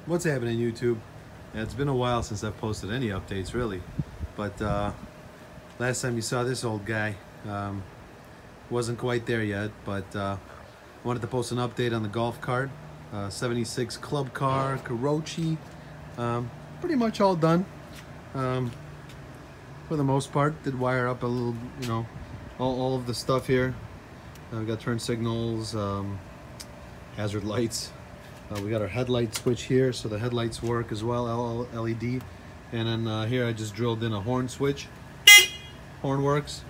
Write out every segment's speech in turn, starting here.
What's happening, YouTube? Yeah, it's been a while since I've posted any updates, really. But last time you saw this old guy, wasn't quite there yet, but wanted to post an update on the golf cart. 76 club car, caroche. Pretty much all done. For the most part, did wire up a little, all of the stuff here. We got turn signals, hazard lights. We got our headlight switch here, so the headlights work as well, LED. And then here I just drilled in a horn switch. Horn works.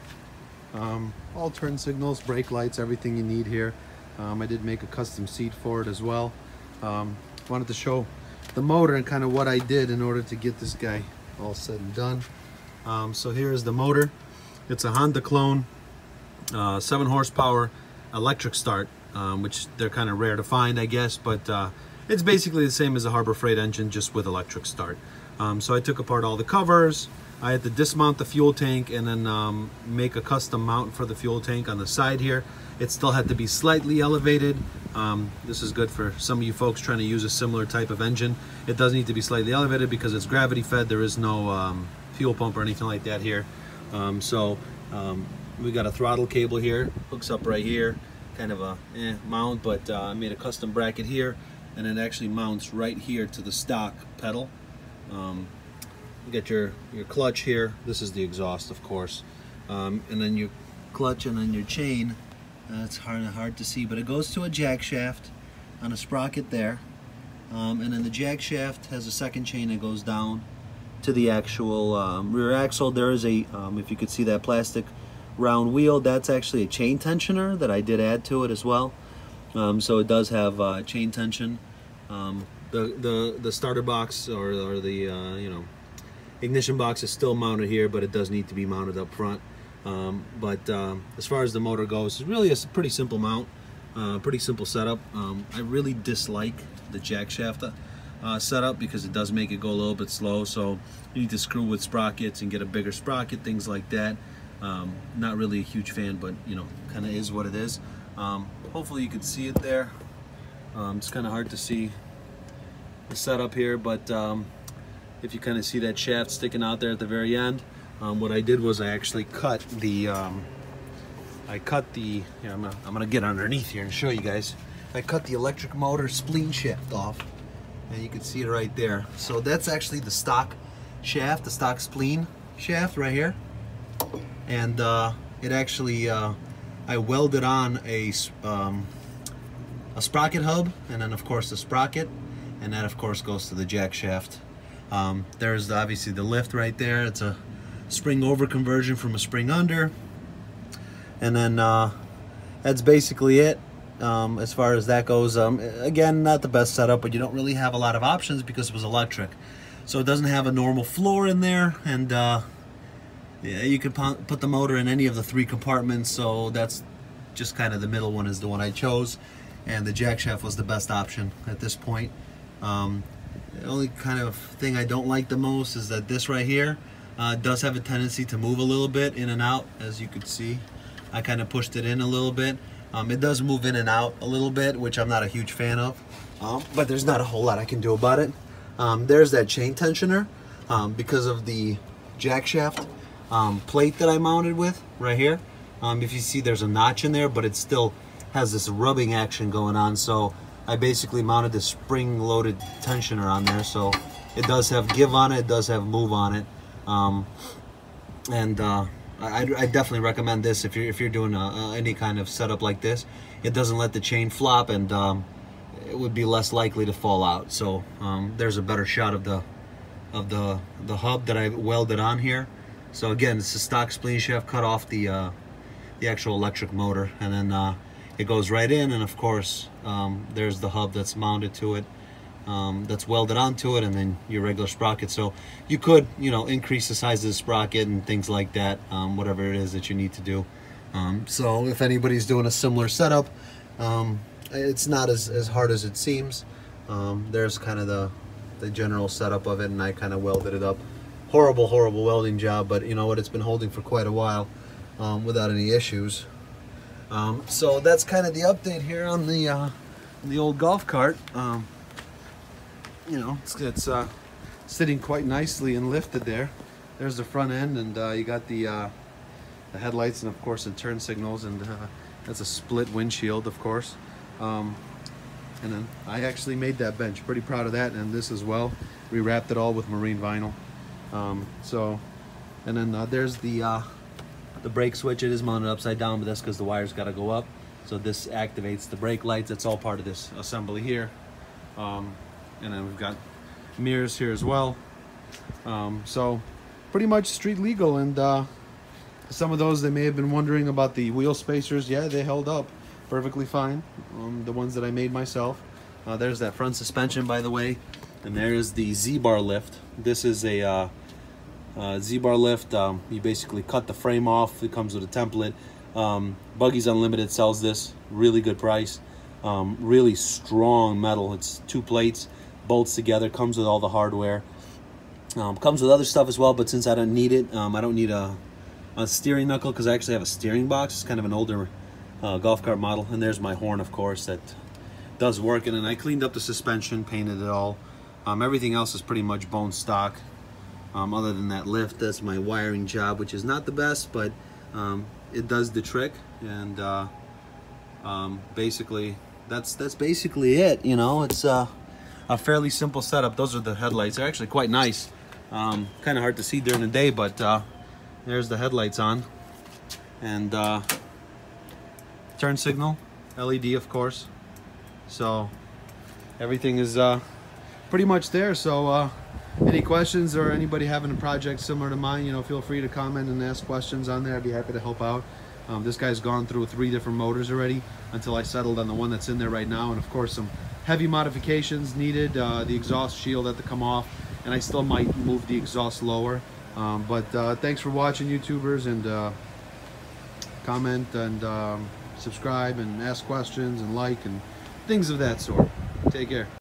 All turn signals, brake lights, everything you need here. I did make a custom seat for it as well. Wanted to show the motor and kind of what I did in order to get this guy all said and done. So here is the motor. It's a Honda clone, 7 horsepower electric start. Which they're kind of rare to find, I guess, but it's basically the same as a Harbor Freight engine, just with electric start. So I took apart all the covers. I had to dismount the fuel tank and then make a custom mount for the fuel tank on the side here. It still had to be slightly elevated. This is good for some of you folks trying to use a similar type of engine. It does need to be slightly elevated because it's gravity fed. There is no fuel pump or anything like that here. We got a throttle cable here, hooks up right here. Kind of a mount, but I made a custom bracket here, and it actually mounts right here to the stock pedal. You get your clutch here. This is the exhaust, of course, and then your clutch and then your chain. It's hard to see, but it goes to a jack shaft on a sprocket there, and then the jack shaft has a second chain that goes down to the actual rear axle. There is a, if you could see that plastic round wheel, that's actually a chain tensioner that I did add to it as well. So it does have chain tension. The starter box or the ignition box is still mounted here, but it does need to be mounted up front. As far as the motor goes, it's really a pretty simple mount, pretty simple setup. I really dislike the jack shaft setup because it does make it go a little bit slow, so you need to screw with sprockets and get a bigger sprocket, things like that. Not really a huge fan, but kind of is what it is. Hopefully you can see it there. It's kind of hard to see the setup here, but if you kind of see that shaft sticking out there at the very end, what I did was I actually cut the I'm gonna get underneath here and show you guys. I cut the electric motor spleen shaft off, and you can see it right there. So that's actually the stock shaft, the stock spleen shaft right here. And it actually, I welded on a sprocket hub, and then of course the sprocket, and that of course goes to the jack shaft. There's obviously the lift right there. It's a spring over conversion from a spring under, and then that's basically it as far as that goes. Again, not the best setup, but you don't really have a lot of options because it was electric. So it doesn't have a normal floor in there, and yeah, you could put the motor in any of the 3 compartments, so that's just kind of the middle one is the one I chose, and the jack shaft was the best option at this point. The only kind of thing I don't like the most is that this right here does have a tendency to move a little bit in and out, as you could see. I kind of pushed it in a little bit. It does move in and out a little bit, which I'm not a huge fan of, but there's not a whole lot I can do about it. There's that chain tensioner because of the jack shaft plate that I mounted with right here. If you see, there's a notch in there, but it still has this rubbing action going on, so I basically mounted this spring-loaded tensioner on there, so it does have give on it, it does have move on it. I definitely recommend this if you're doing any kind of setup like this. It doesn't let the chain flop, and it would be less likely to fall out. So there's a better shot of the hub that I welded on here. So again, it's a stock spleen shaft, cut off the actual electric motor, and then it goes right in, and of course there's the hub that's mounted to it, that's welded onto it, and then your regular sprocket. So you could increase the size of the sprocket and things like that, whatever it is that you need to do. So if anybody's doing a similar setup, it's not as hard as it seems. There's kind of the general setup of it, and I kind of welded it up. Horrible welding job, but you know what, it's been holding for quite a while without any issues. So that's kind of the update here on the old golf cart. you know, it's sitting quite nicely and lifted there. There's the front end, and you got the headlights, and of course the turn signals, and that's a split windshield, of course. And then I actually made that bench. Pretty proud of that, and this as well. We wrapped it all with marine vinyl. And then there's the brake switch. It is mounted upside down, but that's because the wires got to go up. So this activates the brake lights. It's all part of this assembly here. And then we've got mirrors here as well. So pretty much street legal. And some of those, they may have been wondering about the wheel spacers. Yeah, they held up perfectly fine. The ones that I made myself. There's that front suspension, by the way. And there's the Z-bar lift. This is a Z-bar lift. You basically cut the frame off. It comes with a template. Buggies Unlimited sells this. Really good price. Really strong metal. It's 2 plates, bolts together. Comes with all the hardware. Comes with other stuff as well, but since I don't need it, I don't need a steering knuckle, because I actually have a steering box. It's kind of an older golf cart model. And there's my horn, of course, that does work. And then I cleaned up the suspension, painted it all. Everything else is pretty much bone stock. Other than that lift, that's my wiring job, which is not the best, but it does the trick. And basically, that's basically it. You know, it's a fairly simple setup. Those are the headlights. They're actually quite nice. Kind of hard to see during the day, but there's the headlights on. And turn signal, LED, of course. So everything is pretty much there. So any questions, or anybody having a project similar to mine, you know, feel free to comment and ask questions on there. I'd be happy to help out. This guy's gone through 3 different motors already until I settled on the one that's in there right now. And of course, some heavy modifications needed. The exhaust shield had to come off, and I still might move the exhaust lower. But thanks for watching, YouTubers, and comment and subscribe and ask questions and like and things of that sort. Take care.